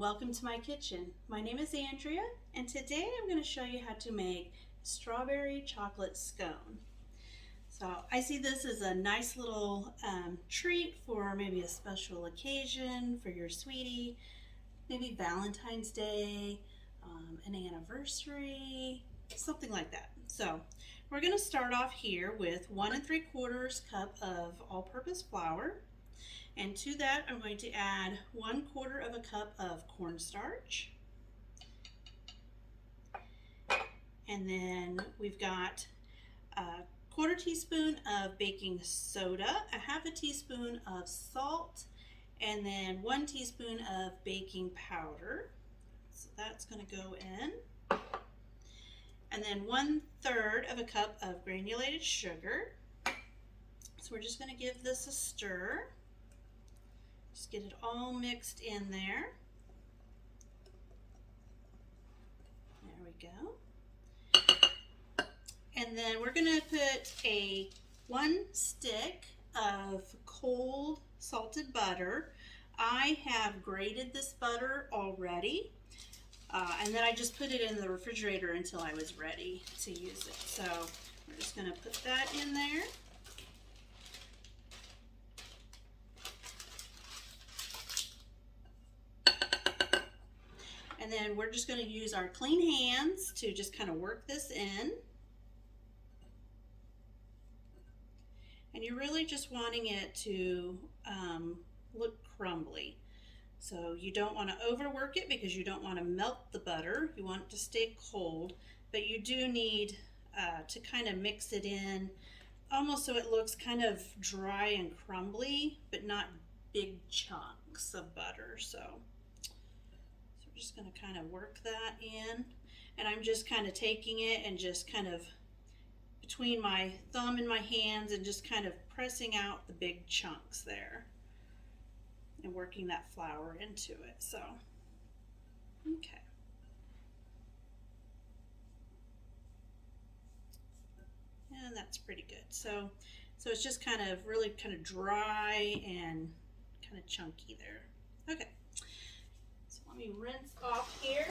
welcome to my kitchen. My name is Andrea and today I'm going to show you how to make strawberry chocolate scone. So I see this as a nice little treat for maybe a special occasion for your sweetie, maybe Valentine's Day, an anniversary, something like that. So we're going to start off here with 1 3/4 cup of all-purpose flour. And to that, I'm going to add 1/4 of a cup of cornstarch. And then we've got a 1/4 teaspoon of baking soda, a 1/2 teaspoon of salt, and then 1 teaspoon of baking powder. So that's going to go in. And then 1/3 of a cup of granulated sugar. So we're just going to give this a stir. Just get it all mixed in there. There we go. And then we're going to put 1 stick of cold salted butter. I have grated this butter already, and then I just put it in the refrigerator until I was ready to use it. So we're just going to put that in there. And then we're just going to use our clean hands to just kind of work this in. And you're really just wanting it to look crumbly. So you don't want to overwork it because you don't want to melt the butter. You want it to stay cold, but you do need to kind of mix it in almost so it looks kind of dry and crumbly, but not big chunks of butter. So we're just going to kind of work that in, and I'm just kind of taking it and just kind of between my thumb and my hands and just kind of pressing out the big chunks there and working that flour into it. So, okay. And that's pretty good. So it's just kind of really kind of dry and kind of chunky there. Okay. Let me rinse off here.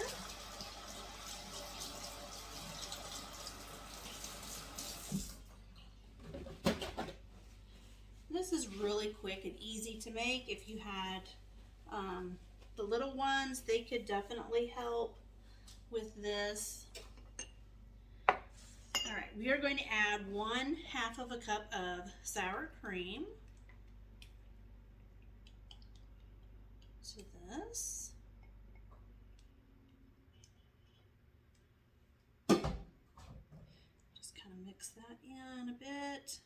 This is really quick and easy to make. If you had the little ones, they could definitely help with this. All right, we are going to add 1/2 of a cup of sour cream to this. Mix that in a bit.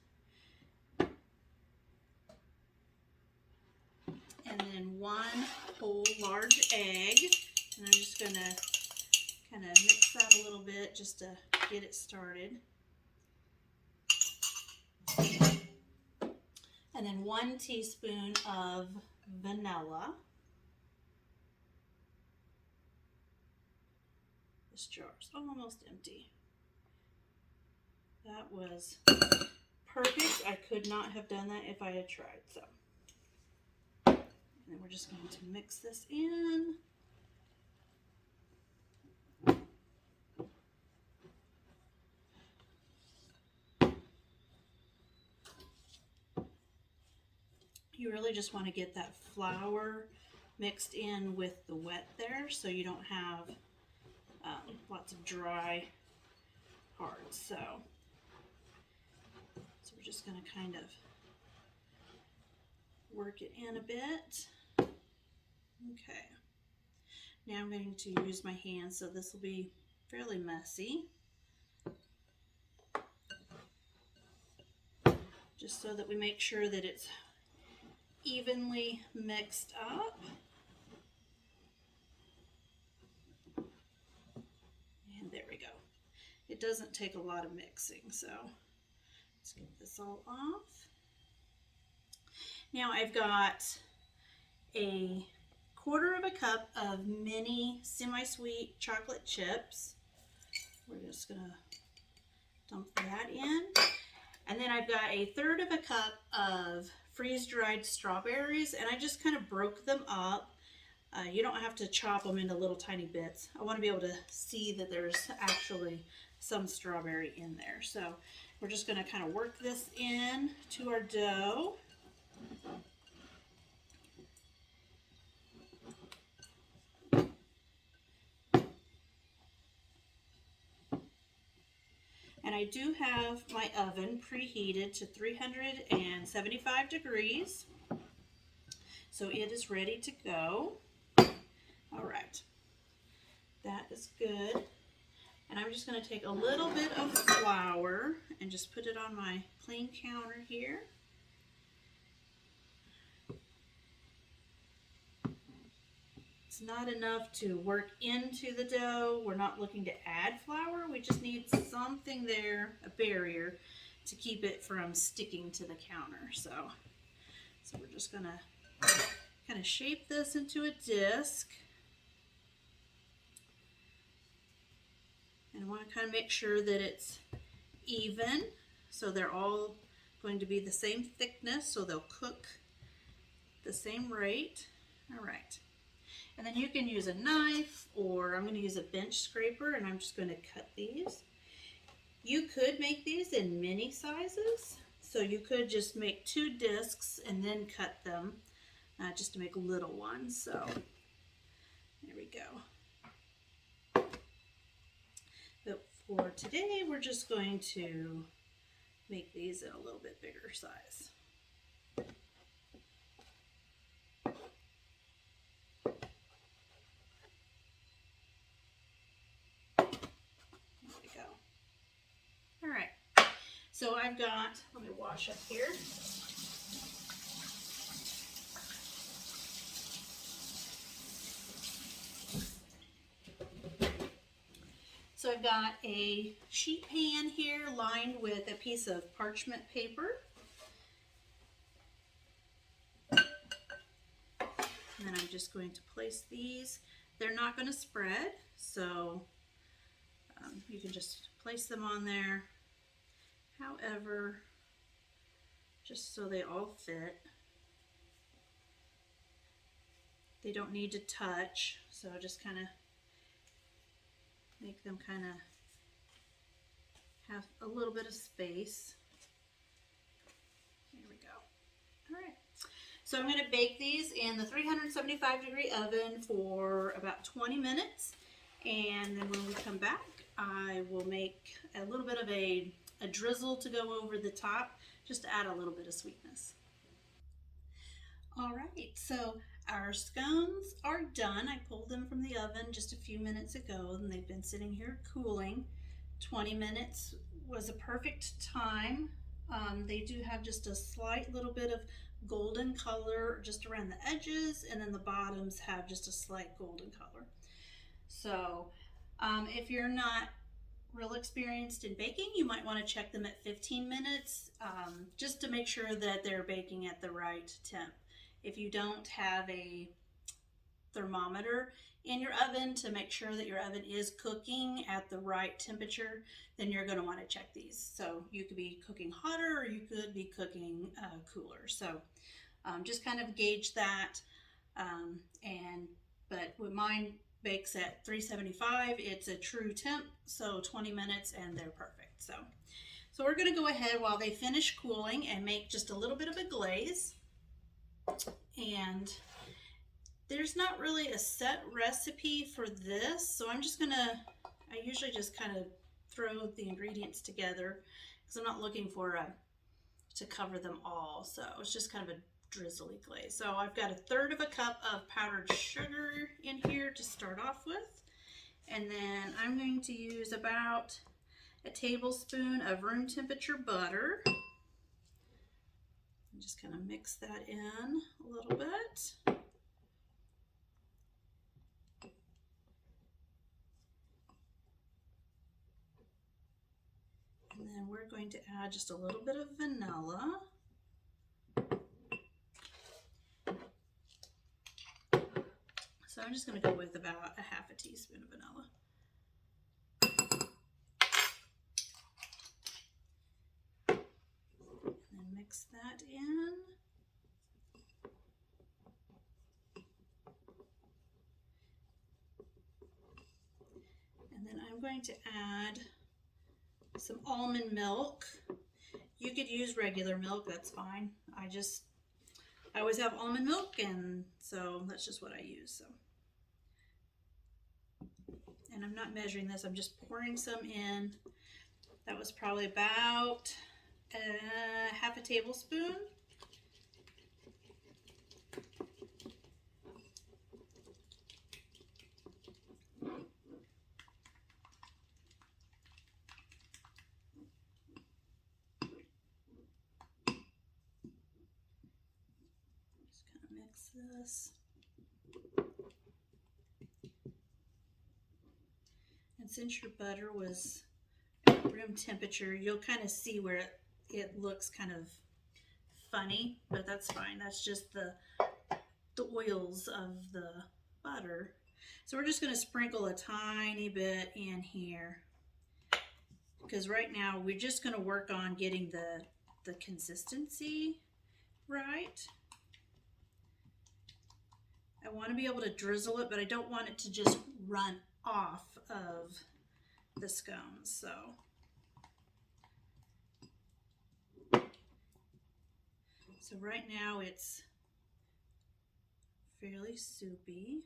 And then 1 whole large egg. And I'm just going to kind of mix that a little bit just to get it started. And then 1 teaspoon of vanilla. This jar's almost empty. That was perfect. I could not have done that if I had tried. So, and then we're just going to mix this in. You really just want to get that flour mixed in with the wet there, so you don't have lots of dry parts. So we're just going to kind of work it in a bit. Okay. Now I'm going to use my hands, so this will be fairly messy. Just so that we make sure that it's evenly mixed up. And there we go. It doesn't take a lot of mixing, so let's get this all off. Now I've got 1/4 of a cup of mini semi-sweet chocolate chips. We're just gonna dump that in. And then I've got 1/3 of a cup of freeze-dried strawberries, and I just kind of broke them up You don't have to chop them into little tiny bits. I want to be able to see that there's actually some strawberry in there. So we're just going to kind of work this in to our dough. And I do have my oven preheated to 375 degrees. So it is ready to go. All right, that is good. And I'm just going to take a little bit of flour and just put it on my clean counter here. It's not enough to work into the dough. We're not looking to add flour. We just need something there, a barrier, to keep it from sticking to the counter. So we're just going to kind of shape this into a disc. And I want to kind of make sure that it's even, so they're all going to be the same thickness, so they'll cook the same rate. All right. And then you can use a knife, or I'm going to use a bench scraper, and I'm just going to cut these. You could make these in mini sizes, so you could just make 2 discs and then cut them just to make little ones. So there we go. But for today, we're just going to make these in a little bit bigger size. All right, so I've got, let me wash up here. So I've got a sheet pan here lined with a piece of parchment paper. And then I'm just going to place these. They're not going to spread, so you can just place them on there. However, just so they all fit. They don't need to touch, so just kind of make them kind of have a little bit of space. Here we go. All right. So I'm going to bake these in the 375-degree oven for about 20 minutes. And then when we come back, I will make a little bit of a drizzle to go over the top, just to add a little bit of sweetness. All right, so our scones are done. I pulled them from the oven just a few minutes ago, and they've been sitting here cooling. 20 minutes was a perfect time. They do have just a slight little bit of golden color just around the edges, and then the bottoms have just a slight golden color. So if you're not real experienced in baking, you might want to check them at 15 minutes just to make sure that they're baking at the right temp. If you don't have a thermometer in your oven to make sure that your oven is cooking at the right temperature, then you're going to want to check these. So you could be cooking hotter, or you could be cooking cooler. So just kind of gauge that. But with mine bakes at 375, it's a true temp, so 20 minutes and they're perfect. So we're going to go ahead while they finish cooling and make just a little bit of a glaze. And there's not really a set recipe for this, so I usually just kind of throw the ingredients together because I'm not looking for to cover them all. So it's just kind of a drizzly glaze. So I've got 1/3 cup of powdered sugar in here to start off with, and then I'm going to use about a tablespoon of room temperature butter. And just kind of mix that in a little bit. And then we're going to add just a little bit of vanilla. So I'm just going to go with about 1/2 teaspoon of vanilla. And then mix that in. going to add some almond milk. You could use regular milk, that's fine. I always have almond milk, and so that's just what I use. So, and I'm not measuring this, I'm just pouring some in. That was probably about half a tablespoon. Just kind of mix this. And since your butter was room temperature, you'll kind of see where it looks kind of funny, but that's fine. That's just the oils of the butter. So we're just going to sprinkle a tiny bit in here, because right now we're just going to work on getting the consistency right. I want to be able to drizzle it, but I don't want it to just run off of the scones. So right now it's fairly soupy.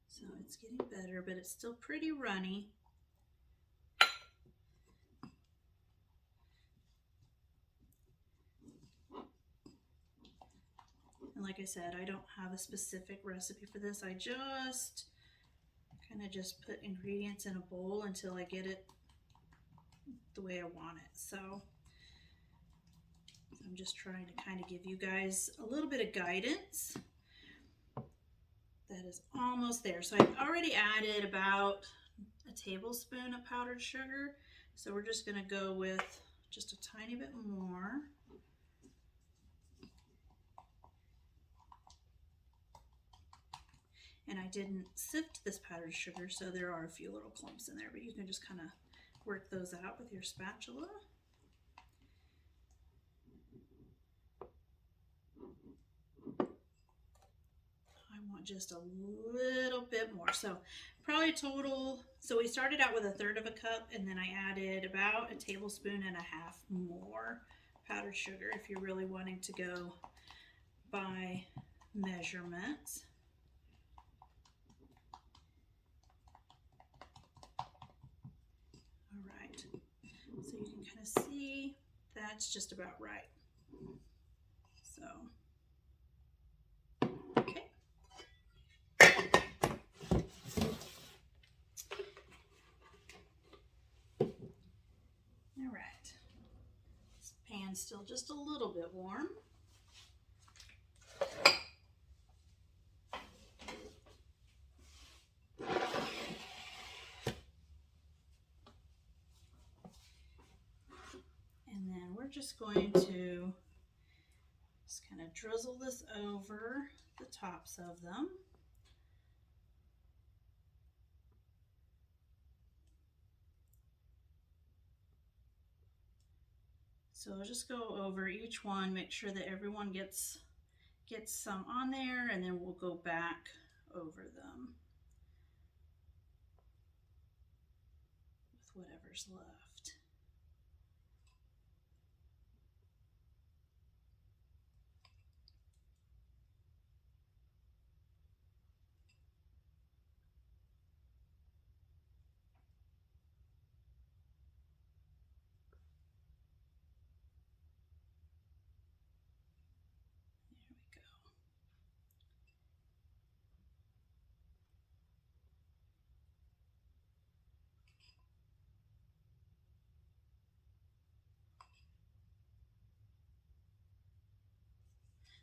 So it's getting better, but it's still pretty runny. And like I said, I don't have a specific recipe for this. I just kind of just put ingredients in a bowl until I get it the way I want it. So I'm just trying to kind of give you guys a little bit of guidance. That is almost there. So I've already added about a tablespoon of powdered sugar. So we're just going to go with just a tiny bit more. And I didn't sift this powdered sugar, so there are a few little clumps in there, but you can just kind of work those out with your spatula. I want just a little bit more. So probably total, so we started out with 1/3 of a cup, and then I added about 1.5 tablespoons more powdered sugar if you're really wanting to go by measurements. All right, so you can kind of see that's just about right. So, okay. All right, this pan's still just a little bit warm. And then we're just going to just kind of drizzle this over the tops of them. So I'll just go over each one, make sure that everyone gets some on there, and then we'll go back over them with whatever's left. There we go.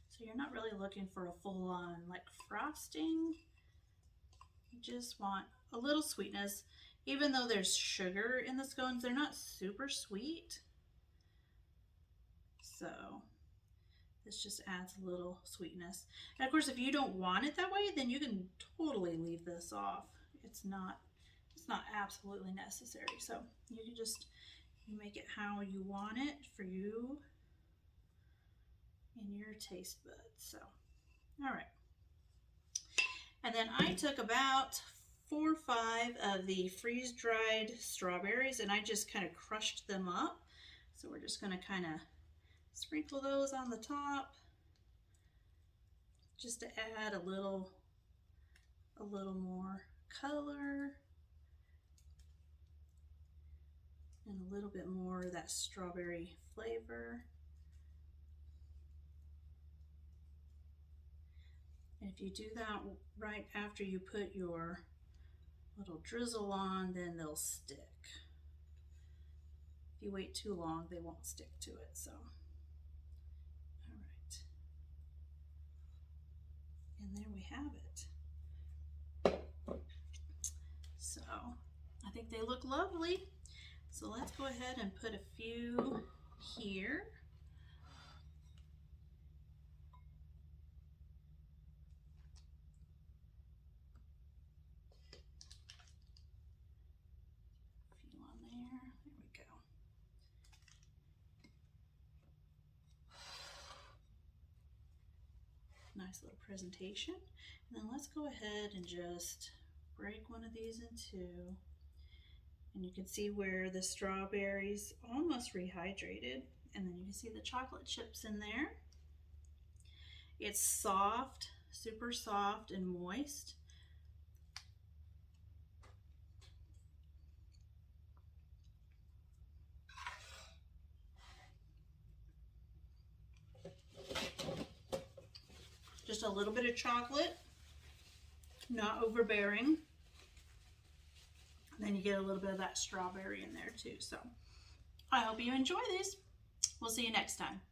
So you're not really looking for a full-on like frosting. You just want a little sweetness. Even though there's sugar in the scones, they're not super sweet. So this just adds a little sweetness. And of course, if you don't want it that way, then you can totally leave this off. It's not not absolutely necessary. So you can just make it how you want it for you and your taste buds. So, all right. And then I took about 4 or 5 of the freeze-dried strawberries and I just kind of crushed them up. So we're just going to kind of sprinkle those on the top just to add a little more color and a little bit more of that strawberry flavor. And if you do that right after you put your little drizzle on, then they'll stick. If you wait too long, they won't stick to it. So, all right. And there we have it. So, I think they look lovely. So let's go ahead and put a few here. A few on there. There we go. Nice little presentation. And then let's go ahead and just break one of these in two. And you can see where the strawberries almost rehydrated. And then you can see the chocolate chips in there. It's soft, super soft and moist. Just a little bit of chocolate, not overbearing. And then you get a little bit of that strawberry in there too. So I hope you enjoy these. We'll see you next time.